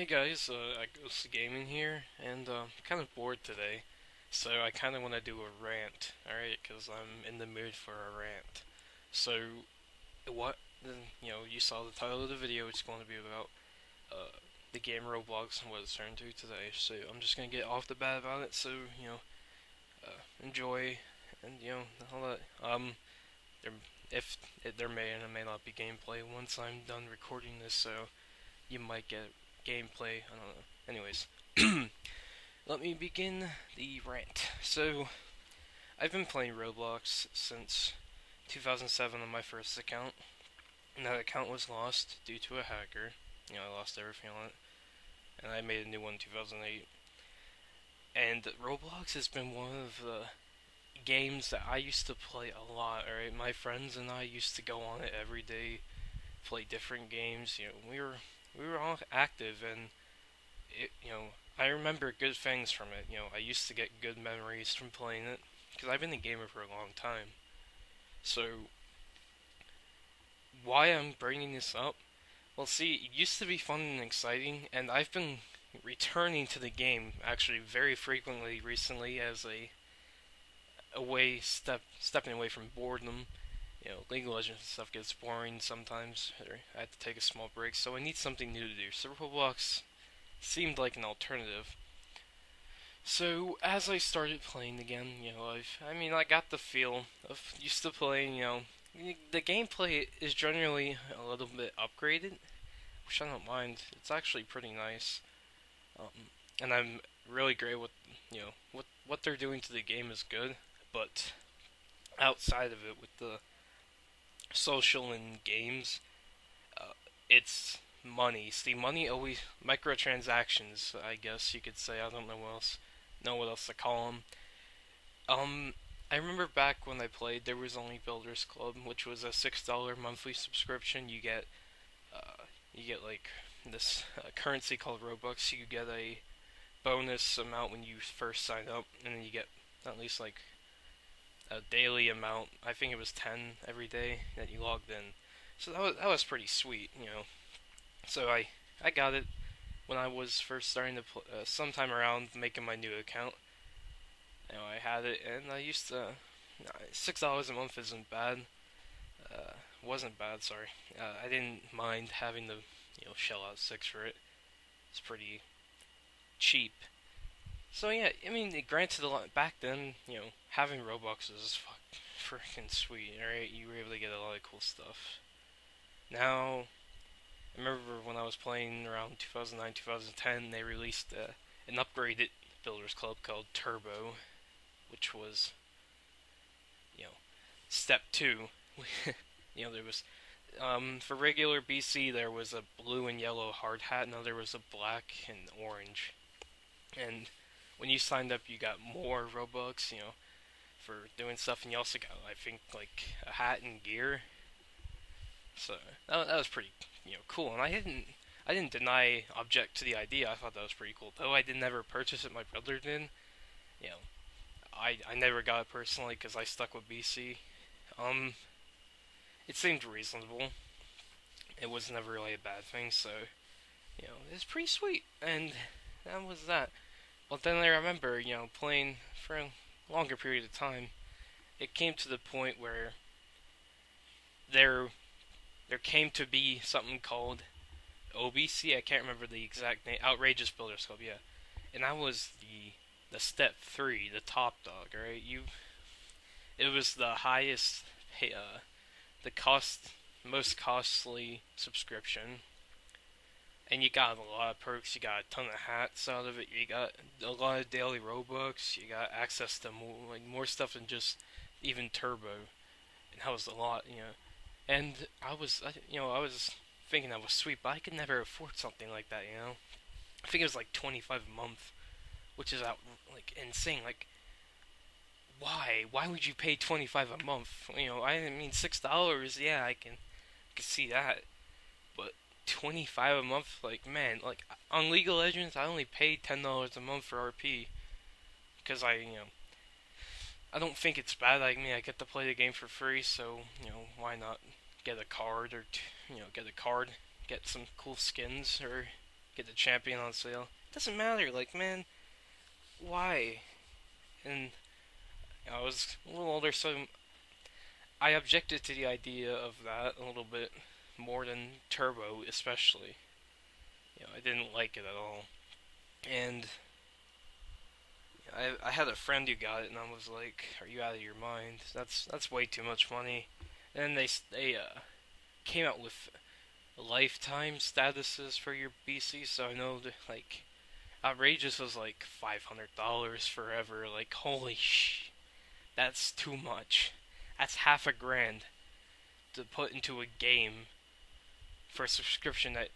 Hey guys, I Ghost Gaming here, and kind of bored today, so I kind of want to do a rant, alright? Because I'm in the mood for a rant. So, what, you saw the title of the video, it's going to be about the game Roblox and what it's turned to today, so I'm just going to get off the bat about it, so, enjoy, and, all that. There, if there may and may not be gameplay once I'm done recording this, so you might get gameplay. I don't know. Anyways, let me begin the rant. So, I've been playing Roblox since 2007 on my first account, and that account was lost due to a hacker. I lost everything on it, and I made a new one in 2008. And Roblox has been one of the games that I used to play a lot. Alright, my friends and I used to go on it every day, play different games. We were all active, and I remember good things from it. I used to get good memories from playing it because I've been a gamer for a long time. So why I'm bringing this up? Well, see, it used to be fun and exciting, and I've been returning to the game actually very frequently recently as stepping away from boredom. League of Legends stuff gets boring sometimes, or I have to take a small break, so I need something new to do. So Roblox seemed like an alternative. So as I started playing again, I got the feel of used to playing. The gameplay is generally a little bit upgraded, which I don't mind. It's actually pretty nice, and I'm really great with what they're doing to the game is good, but outside of it with the social and games, it's money. See, money always microtransactions. I guess you could say. I don't know what else to call them. I remember back when I played, there was only Builders Club, which was a $6 monthly subscription. You get like this currency called Robux. You get a bonus amount when you first sign up, and then you get at least like a daily amount. I think it was 10 every day that you logged in. So that was pretty sweet. So I got it when I was first starting to play, sometime around making my new account. I had it, and I used to. $6 a month isn't bad. Wasn't bad. Sorry. I didn't mind having to shell out six for it. It's pretty cheap. So yeah, granted, back then, having Robux was freaking sweet. Alright, you were able to get a lot of cool stuff. Now, I remember when I was playing around 2009, 2010, they released an upgraded Builders Club called Turbo, which was, step two. There was, for regular BC, there was a blue and yellow hard hat, now there was a black and orange. And when you signed up, you got more Robux, for doing stuff, and you also got, I think, like a hat and gear. So that was pretty, cool. And I didn't object to the idea. I thought that was pretty cool. Though I did never purchase it, my brother did. You know, I never got it personally because I stuck with BC. It seemed reasonable. It was never really a bad thing, so it's pretty sweet. And that was that. But then I remember, playing for a longer period of time. It came to the point where there came to be something called OBC. I can't remember the exact name. Outrageous Builders Club, yeah. And that was the step 3, the top dog. Right? It was the highest, most costly subscription. And you got a lot of perks. You got a ton of hats out of it. You got a lot of daily Robux. You got access to more stuff than just even Turbo. And that was a lot. And I was thinking that was sweet, but I could never afford something like that. I think it was like 25 a month, which is insane. Like, why? Why would you pay 25 a month? $6. Yeah, I can see that, but 25 a month, like, man, like on League of Legends, I only pay $10 a month for RP because I don't think it's bad. I get to play the game for free, so why not get a card or get some cool skins or get the champion on sale. It doesn't matter. Like, man, why? And I was a little older, so I objected to the idea of that a little bit more than Turbo, especially. I didn't like it at all. And I had a friend who got it, and I was like, "Are you out of your mind? That's way too much money." And they came out with lifetime statuses for your BC, so I know that, like, outrageous was like $500 forever. Like, holy that's too much. That's half a grand to put into a game for a subscription that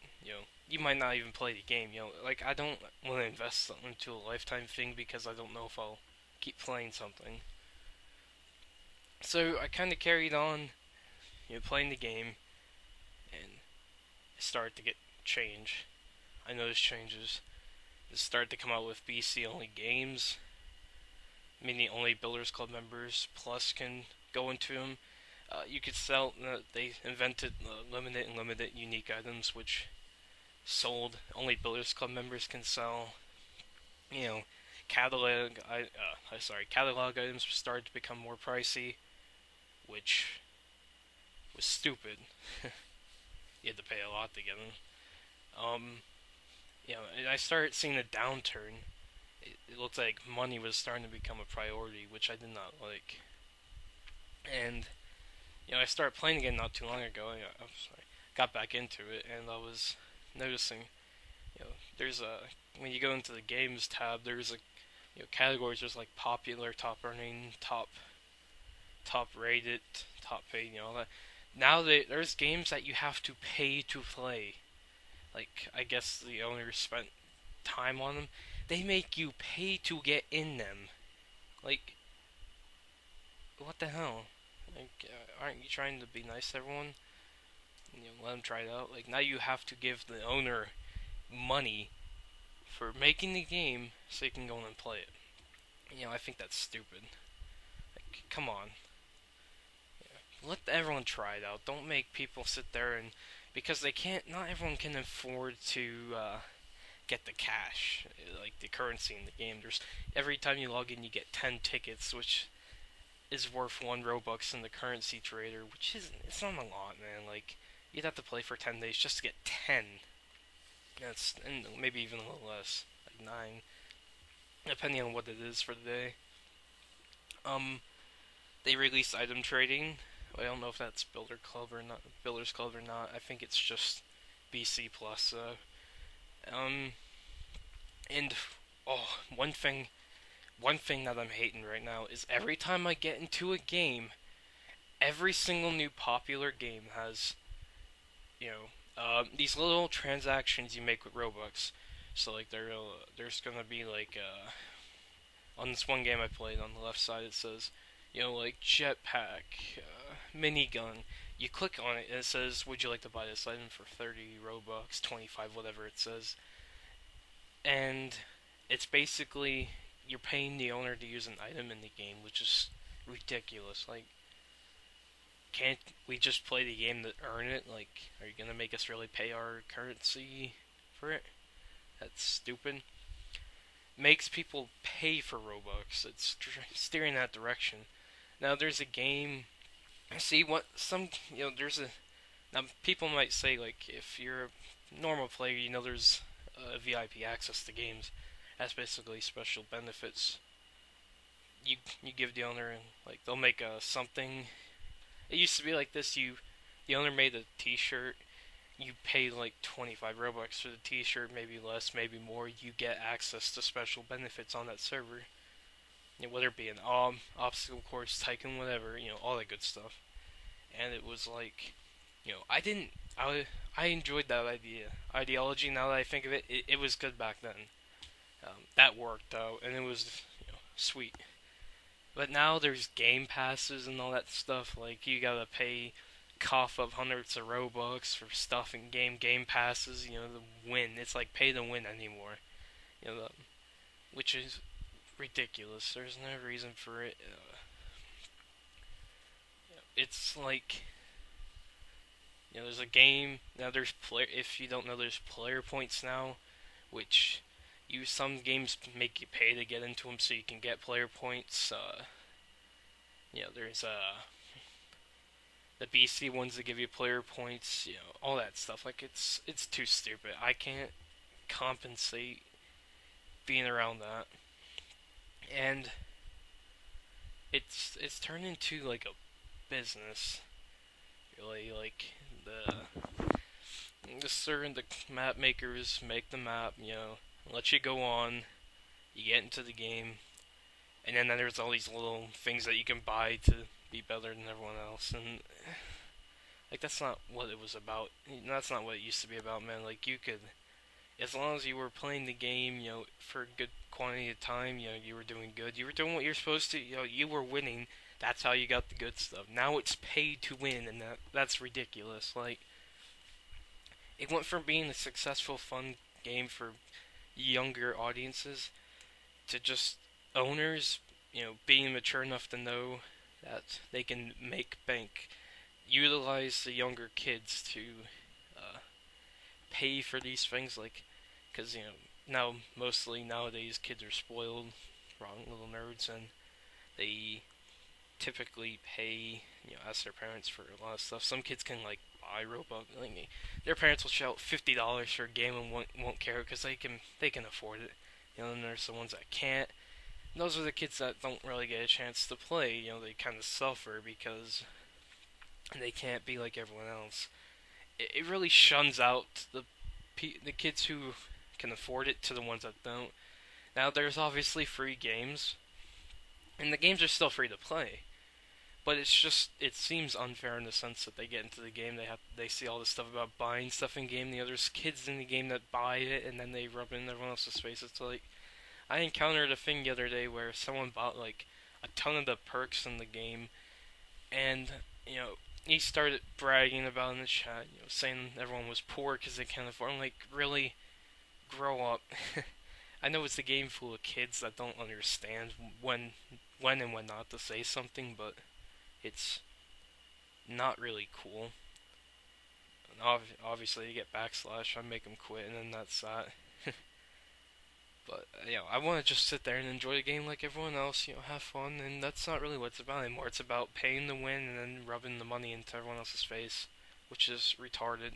you might not even play the game. Like, I don't want to invest something into a lifetime thing because I don't know if I'll keep playing something. So I kind of carried on, playing the game, and it started to get change. I noticed changes. It started to come out with BC only games, meaning only Builders Club members plus can go into them. You could sell. They invented limited and limited unique items, which sold only Builders Club members can sell. You know, catalog items started to become more pricey, which was stupid. You had to pay a lot to get them. And I started seeing a downturn. It looked like money was starting to become a priority, which I did not like. And I started playing again not too long ago. Got back into it, and I was noticing, there's a when you go into the games tab, there's a categories. There's like popular, top earning, top rated, top paid, all that. Now there's games that you have to pay to play. Like, I guess the owner spent time on them. They make you pay to get in them. Like, what the hell? Like, aren't you trying to be nice to everyone? Let them try it out. Like, now you have to give the owner money for making the game so you can go in and play it. I think that's stupid. Like, come on. Let everyone try it out. Don't make people sit there and because they can't. Not everyone can afford to get the cash, like the currency in the game. There's every time you log in, you get 10 tickets, which is worth 1 Robux in the currency trader, which is it's not a lot, man. Like you'd have to play for 10 days just to get 10. That's and maybe even a little less, like 9, depending on what it is for the day. They released item trading. I don't know if that's Builders Club or not. I think it's just BC Plus. And oh, one thing that I'm hating right now is every time I get into a game, every single new popular game has, these little transactions you make with Robux. So like there's gonna be like on this one game I played on the left side it says, like jetpack, minigun. You click on it and it says, "Would you like to buy this item for 30 Robux, 25, whatever it says?" And it's basically you're paying the owner to use an item in the game, which is ridiculous. Like, can't we just play the game to earn it? Like, are you gonna make us really pay our currency for it? That's stupid. Makes people pay for Robux. It's steering that direction. Now there's a game. See what some there's a now people might say like if you're a normal player, there's VIP access to games. That's basically special benefits. You give the owner like they'll make a something. It used to be like this. The owner made a T-shirt. You pay like 25 Robux for the T-shirt, maybe less, maybe more. You get access to special benefits on that server. Whether it be an obstacle course, tycoon, whatever, all that good stuff. And it was like, I didn't, I enjoyed that ideology. Now that I think of it, it was good back then. That worked out, and it was, sweet. But now there's game passes and all that stuff. Like you gotta pay, cough up hundreds of Robux for stuff in game passes. The win. It's like pay to win anymore. Which is ridiculous. There's no reason for it. It's like there's a game now. There's player. If you don't know, there's player points now. which some games make you pay to get into them so you can get player points. There's the BC ones that give you player points. All that stuff. Like it's too stupid. I can't compensate being around that, and it's turned into like a business. Really, like the map makers make the map. Let you go on. You get into the game, and then there's all these little things that you can buy to be better than everyone else, and like that's not what it was about. That's not what it used to be about, man. Like you could, as long as you were playing the game, for a good quantity of time, you were doing good. You were doing what you're supposed to. You were winning. That's how you got the good stuff. Now it's paid to win, and that's ridiculous. Like it went from being a successful, fun game for younger audiences to just owners, being mature enough to know that they can make bank, utilize the younger kids to pay for these things, like, because now mostly nowadays kids are spoiled, wrong little nerds, and they typically pay, ask their parents for a lot of stuff. Some kids can like buy Roblox, like, their parents will shell out $50 for a game and won't care because they can afford it. And there's the ones that can't. And those are the kids that don't really get a chance to play. They kind of suffer because they can't be like everyone else. It really shuns out the kids who can afford it to the ones that don't. Now there's obviously free games, and the games are still free to play. But it seems unfair in the sense that they get into the game, they see all this stuff about buying stuff in game. There's kids in the game that buy it and then they rub it in everyone else's face. It's like I encountered a thing the other day where someone bought like a ton of the perks in the game, and he started bragging about it in the chat, saying everyone was poor because they can't afford. I'm like, really, grow up. I know it's a game full of kids that don't understand when and when not to say something, but it's not really cool. And obviously, you get backslash, I make them quit, and then that's that. But I want to just sit there and enjoy the game like everyone else. Have fun, and that's not really what it's about anymore. It's about paying to win and then rubbing the money into everyone else's face, which is retarded.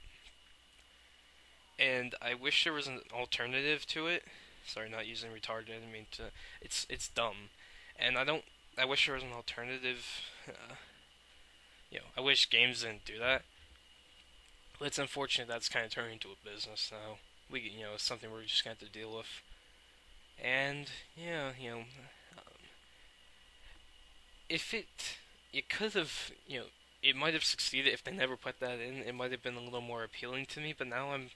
And I wish there was an alternative to it. Sorry, not using retarded. I didn't mean to. It's dumb, and I wish there was an alternative. I wish games didn't do that. But it's unfortunate that's kind of turning into a business now. It's something we're just gonna have to deal with. And yeah, if it could have, it might have succeeded if they never put that in. It might have been a little more appealing to me. But now I'm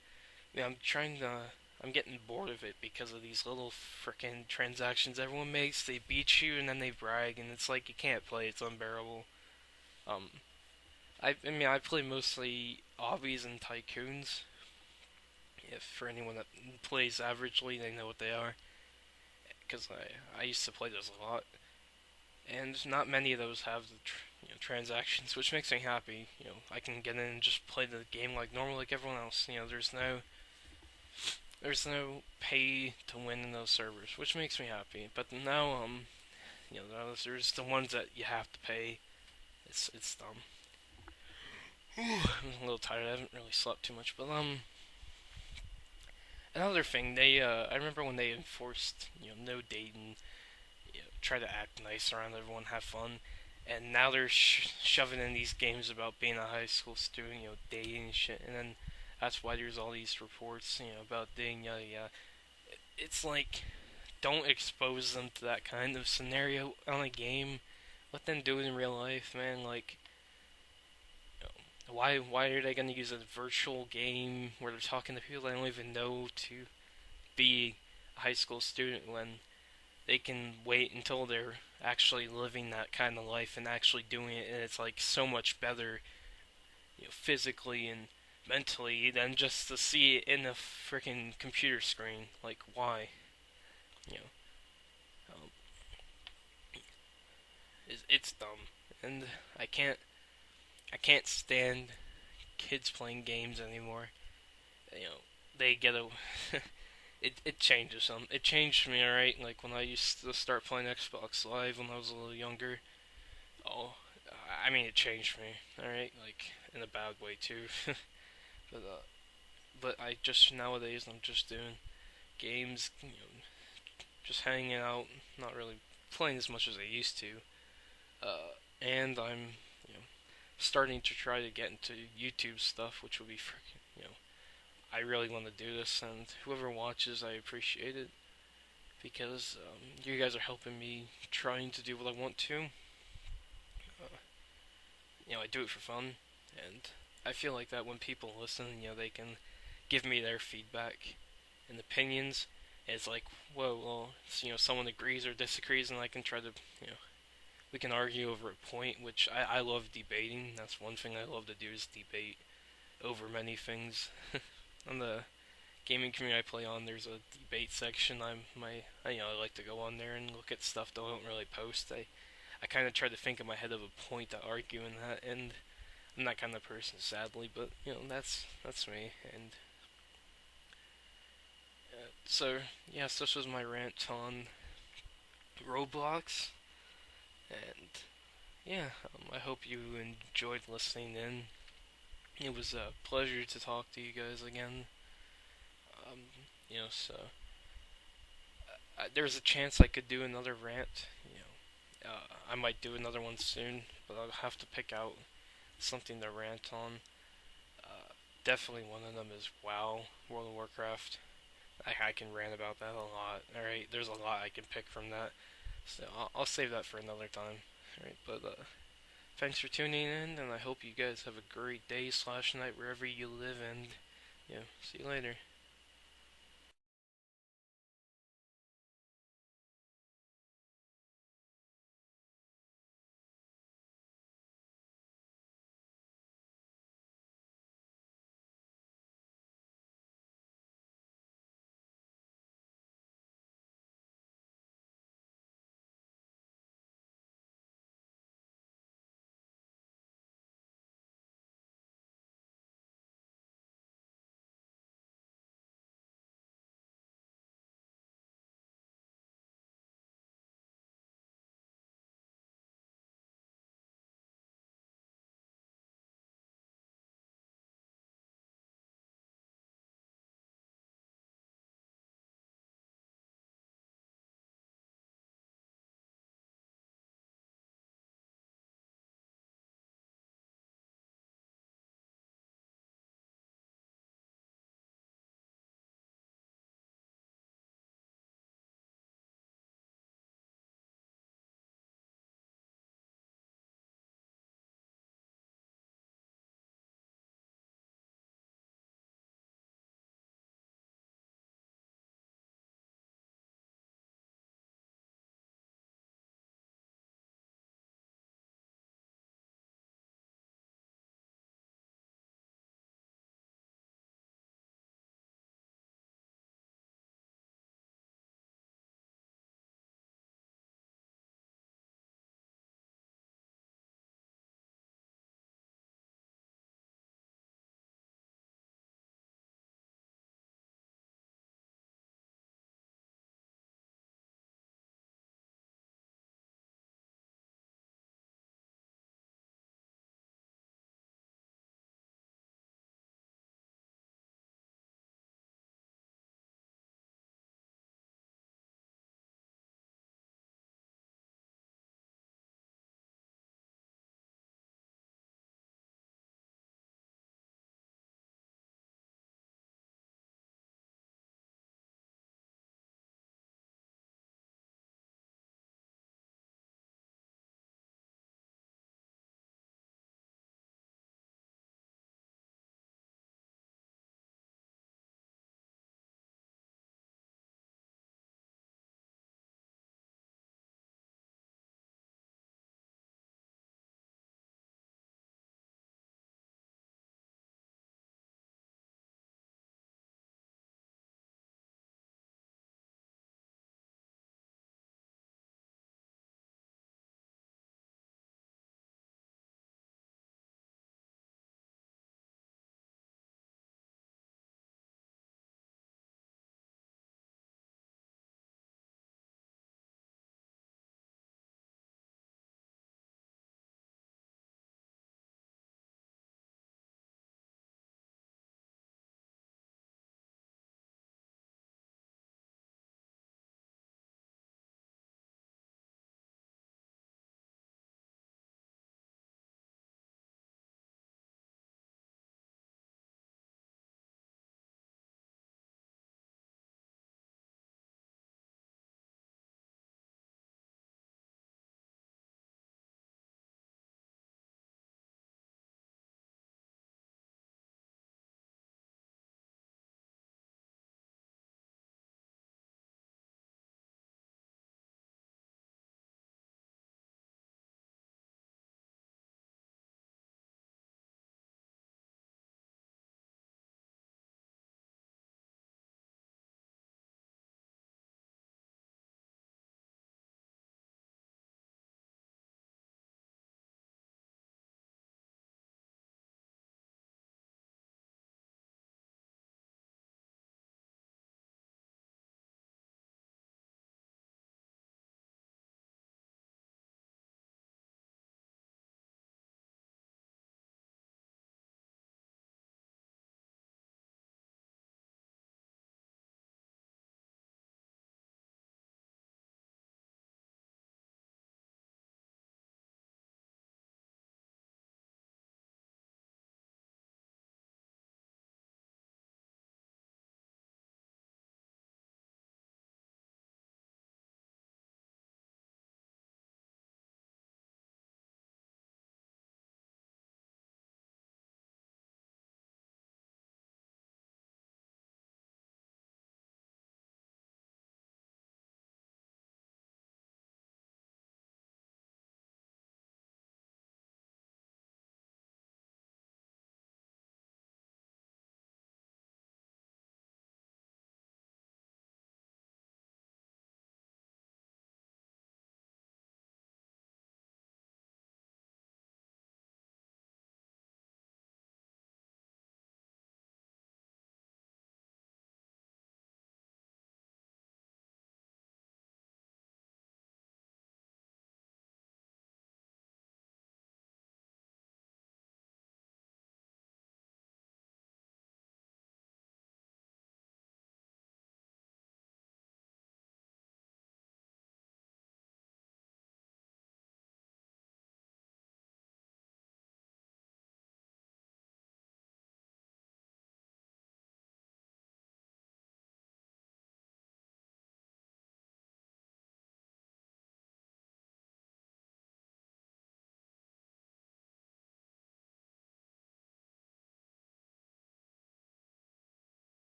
getting bored of it because of these little frickin' transactions everyone makes. They beat you and then they brag, and it's like you can't play. It's unbearable. I play mostly obbies and tycoons. If for anyone that plays averagely, they know what they are. Because I used to play those a lot, and not many of those have the transactions, which makes me happy. I can get in and just play the game like normal, like everyone else. There's no pay to win in those servers, which makes me happy. But now there's the ones that you have to pay. It's dumb. I'm a little tired. I haven't really slept too much, but another thing, I remember when they enforced, no dating, try to act nice around everyone, have fun, and now they're shoving in these games about being a high school student, dating and shit, and then that's why there's all these reports, about dating, yada yada. It's like, don't expose them to that kind of scenario on a game. Let them do it in real life, man. Like, why are they gonna use a virtual game where they're talking to people they don't even know to be a high school student when they can wait until they're actually living that kind of life and actually doing it, and it's like so much better, physically and mentally than just to see it in a freaking computer screen. Like, why? You know, um, it's dumb, and I can't stand kids playing games anymore. They get a it changes some. It changed me, alright? Like when I used to start playing Xbox Live when I was a little younger. Oh, I mean, it changed me, alright? Like, in a bad way, too. but, uh, but I just, nowadays, I'm just doing games, just hanging out, not really playing as much as I used to. And I'm, you know, starting to try to get into YouTube stuff, which will be freaking, I really want to do this, and whoever watches, I appreciate it because you guys are helping me trying to do what I want to. Uh, I do it for fun, and I feel like that when people listen, they can give me their feedback and opinions. It's like, whoa, well, someone agrees or disagrees, and I can try to, we can argue over a point, which I love debating. That's one thing I love to do is debate over many things. On the gaming community I play on, there's a debate section. I like to go on there and look at stuff that I don't really post. I kind of try to think in my head of a point to argue in that, and I'm that kind of person, sadly, but that's me. And so yes, this was my rant on Roblox, and yeah, I hope you enjoyed listening in. It was a pleasure to talk to you guys again. Um, so there's a chance I could do another rant. I might do another one soon, but I'll have to pick out something to rant on. Uh, Definitely one of them is WoW, World of Warcraft. I can rant about that a lot. Alright, there's a lot I can pick from that. So I'll save that for another time. Alright, but thanks for tuning in, and I hope you guys have a great day/night wherever you live, and see you later.